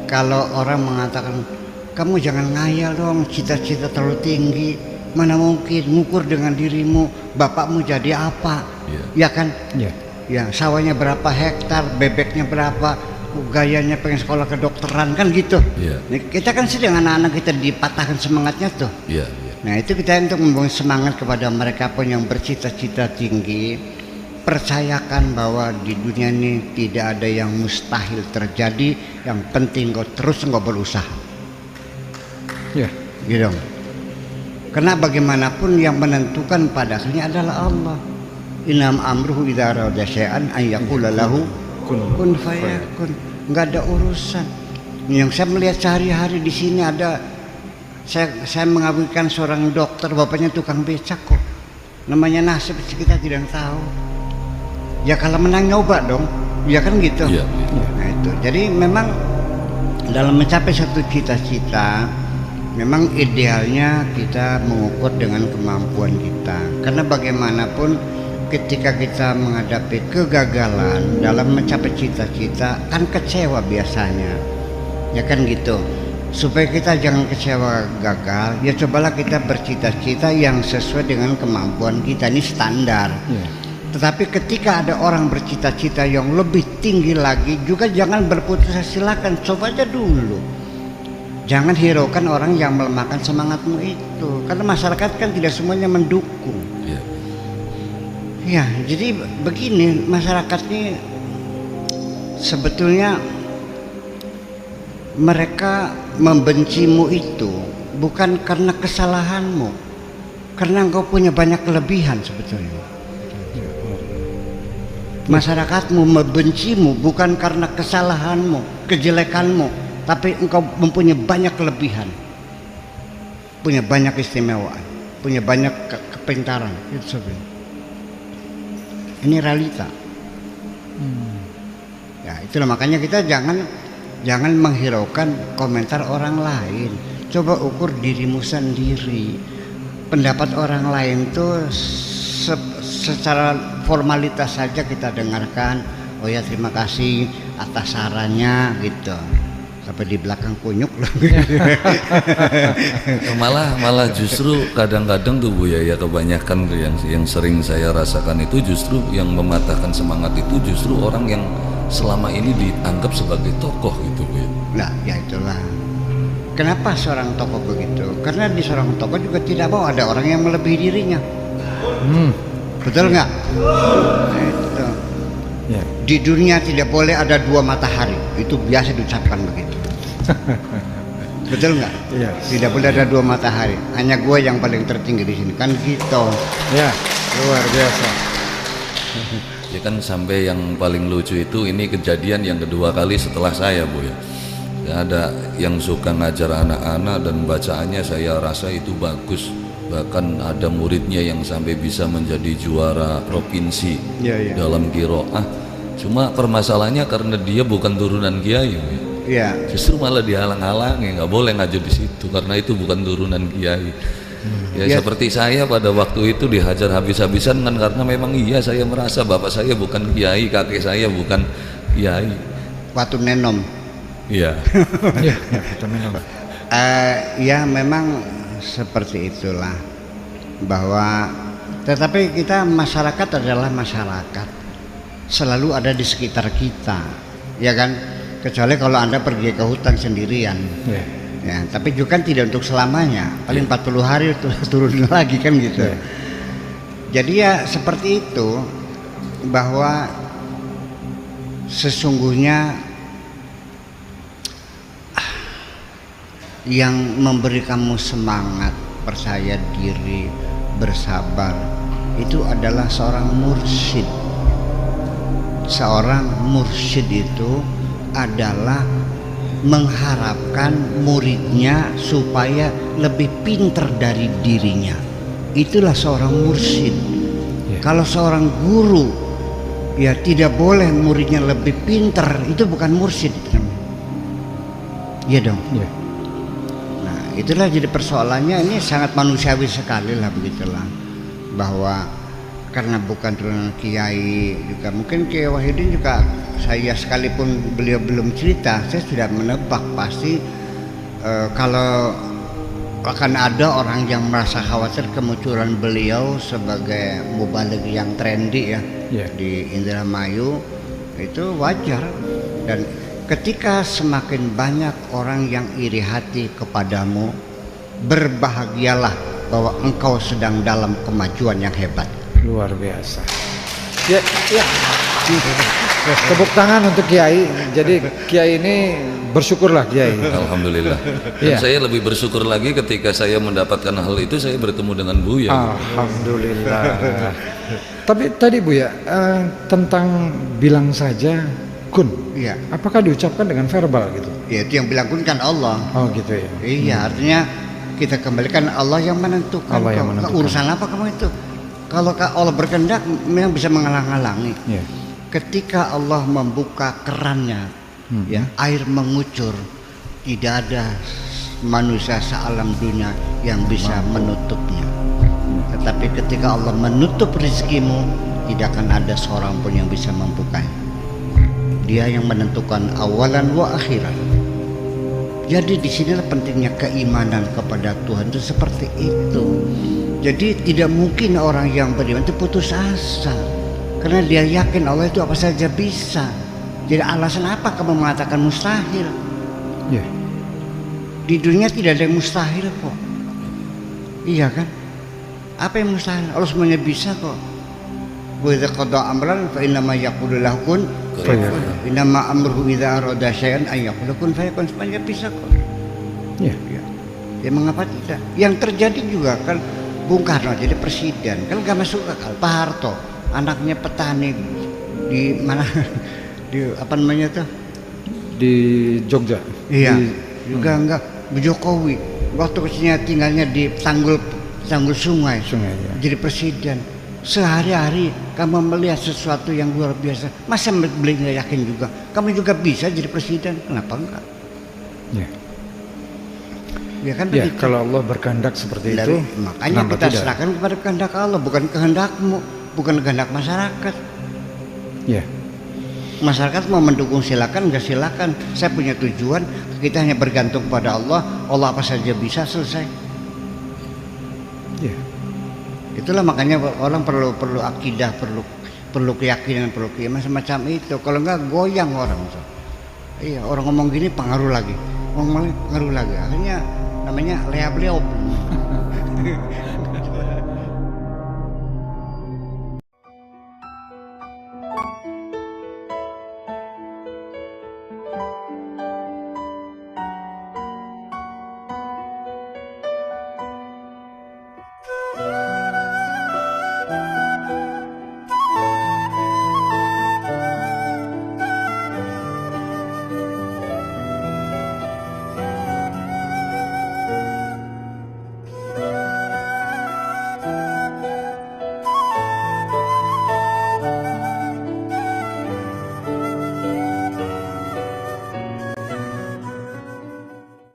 kalau orang mengatakan kamu jangan ngayal dong, cita-cita terlalu tinggi, mana mungkin ngukur dengan dirimu, bapakmu jadi apa, ya kan? Ya sawahnya berapa hektar, bebeknya berapa, gayanya pengen sekolah kedokteran kan gitu. Nah, kita kan sedang anak-anak kita dipatahkan semangatnya tuh. Nah itu kita untuk membangun semangat kepada mereka pun yang bercita-cita tinggi. Percayakan bahwa di dunia ini tidak ada yang mustahil terjadi. Yang penting kau terus berusaha. Gitu. Karena bagaimanapun yang menentukan pada akhirnya adalah Allah. Inam amruhu idza arada syai'an an yaqula lahu kun fayakun. Enggak ada urusan. Yang saya melihat sehari-hari di sini ada, saya mengabdikan seorang dokter, bapaknya tukang becak kok. Namanya nasib kita tidak tahu. Ya kalau menang nyoba dong, ya kan gitu. Nah itu, jadi memang dalam mencapai satu cita-cita, memang idealnya kita mengukur dengan kemampuan kita. Karena bagaimanapun ketika kita menghadapi kegagalan dalam mencapai cita-cita, kan kecewa biasanya, ya kan gitu. Supaya kita jangan kecewa gagal, ya cobalah kita bercita-cita yang sesuai dengan kemampuan kita, ini standar. Tetapi ketika ada orang bercita-cita yang lebih tinggi lagi, juga jangan berputus asa, silakan coba aja dulu. Jangan hiraukan orang yang melemahkan semangatmu itu, karena masyarakat kan tidak semuanya mendukung. Ya, jadi begini, masyarakat ini sebetulnya mereka membencimu itu bukan karena kesalahanmu, karena engkau punya banyak kelebihan sebetulnya. Masyarakatmu membencimu bukan karena kesalahanmu, kejelekanmu, tapi engkau mempunyai banyak kelebihan, punya banyak istimewaan, punya banyak kepintaran. Itu sebenarnya. Ini realita. Ya itulah makanya kita jangan menghiraukan komentar orang lain. Coba ukur dirimu sendiri. Pendapat orang lain tuh secara formalitas saja kita dengarkan. Oh ya terima kasih atas sarannya gitu. Sampai di belakang kunyuk loh. malah justru kadang-kadang tuh Bu ya kebanyakan tuh yang sering saya rasakan itu justru yang mematahkan semangat itu justru orang yang selama ini dianggap sebagai tokoh gitu Bu ya. Nah ya itulah kenapa seorang tokoh begitu, karena di seorang tokoh juga tidak mau ada orang yang melebihi dirinya. Betul nggak? Nah, itu. Di dunia tidak boleh ada dua matahari, itu biasa diucapkan begitu. Betul nggak? Tidak boleh ada dua matahari, hanya gue yang paling tertinggi di sini, kan gitu. Ya, luar biasa. Ya kan sampai yang paling lucu itu ini kejadian yang kedua kali setelah saya Bu ya. Ada yang suka ngajar anak-anak dan bacaannya saya rasa itu bagus. Bahkan ada muridnya yang sampai bisa menjadi juara provinsi dalam qiraah. Cuma permasalahannya karena dia bukan turunan kiai. Justru malah dihalang-halangi, nggak boleh ngajar di situ karena itu bukan turunan kiai. Seperti saya pada waktu itu dihajar habis-habisan kan karena memang saya merasa bapak saya bukan kiai, kakek saya bukan kiai. Watu nenom. Ya memang seperti itulah, bahwa tetapi kita masyarakat adalah masyarakat, selalu ada di sekitar kita, ya kan, kecuali kalau Anda pergi ke hutan sendirian. Ya, tapi juga kan tidak untuk selamanya, paling 40 hari turun lagi kan gitu. Jadi ya seperti itu, bahwa sesungguhnya yang memberi kamu semangat, percaya diri, bersabar, itu adalah seorang mursyid. Seorang mursyid itu adalah mengharapkan muridnya supaya lebih pintar dari dirinya. Itulah seorang mursyid. Kalau seorang guru ya tidak boleh muridnya lebih pintar, itu bukan mursyid. Iya dong. Itulah jadi persoalannya, ini sangat manusiawi sekali lah begitulah, bahwa karena bukan turunan kiai juga, mungkin Kiai Wahidin juga saya sekalipun beliau belum cerita, saya sudah menebak pasti kalau akan ada orang yang merasa khawatir kemunculan beliau sebagai mubaligh yang trendy ya di Indramayu, itu wajar. Dan ketika semakin banyak orang yang iri hati kepadamu, berbahagialah bahwa engkau sedang dalam kemajuan yang hebat. Luar biasa. Ya. Tepuk tangan untuk Kiai. Jadi Kiai ini bersyukurlah Kiai. Alhamdulillah. Dan saya lebih bersyukur lagi ketika saya mendapatkan hal itu, saya bertemu dengan Buya. Alhamdulillah. Tapi tadi Buya, tentang bilang saja kun. Iya. Apakah diucapkan dengan verbal gitu? Ya, itu yang bilang kun kan Allah. Oh gitu ya. Iya, artinya kita kembalikan Allah yang menentukan. Allah yang menentukan. Urusan apa kamu itu? Kalau Allah berkehendak memang bisa menghalang-halangi. Yeah. Ketika Allah membuka kerannya, ya, air mengucur, tidak ada manusia sealam dunia yang bisa menutupnya. Tetapi ketika Allah menutup rezekimu, tidak akan ada seorang pun yang bisa membukanya. Dia yang menentukan awalan wa akhiran. Jadi di sinilah pentingnya keimanan kepada Tuhan itu seperti itu. Jadi tidak mungkin orang yang beriman itu putus asa, karena dia yakin Allah itu apa saja bisa. Jadi alasan apa kamu mengatakan mustahil? Yeah. Di dunia tidak ada yang mustahil kok. Iya kan? Apa yang mustahil? Allah semuanya bisa kok. Wa idza qada amran fa inna ma yaqulu lahu kun fayakun. Inna ma amruhu idza arada syai'an ay yaqulu kun fayakun. Semuanya bisa kok. Yeah. Ya mengapa tidak? Yang terjadi juga kan Bung Karno jadi presiden, kan gak masuk akal. Pak Harto, anaknya petani di mana? Di apa namanya tuh? Di Jogja. Iya. Juga enggak. Jokowi waktu kecilnya tinggalnya di tanggul sungai. Ya. Jadi presiden. Sehari-hari kamu melihat sesuatu yang luar biasa. Masa beli nggak yakin juga? Kamu juga bisa jadi presiden. Kenapa enggak? Ya. Ya kan Ya, begitu. kalau Allah berkehendak seperti itu, Makanya kita tidak? serahkan kepada kehendak Allah, bukan kehendakmu, bukan kehendak masyarakat. Ya. Masyarakat mau mendukung silakan, enggak silakan. Saya punya tujuan, kita hanya bergantung pada Allah. Allah apa saja bisa, selesai. Ya. Itulah makanya orang perlu akidah, perlu keyakinan, perlu keimanan semacam itu. Kalau enggak goyang orang. Iya, orang ngomong gini pengaruh lagi, ngomong pengaruh lagi. Akhirnya namanya leab-leop.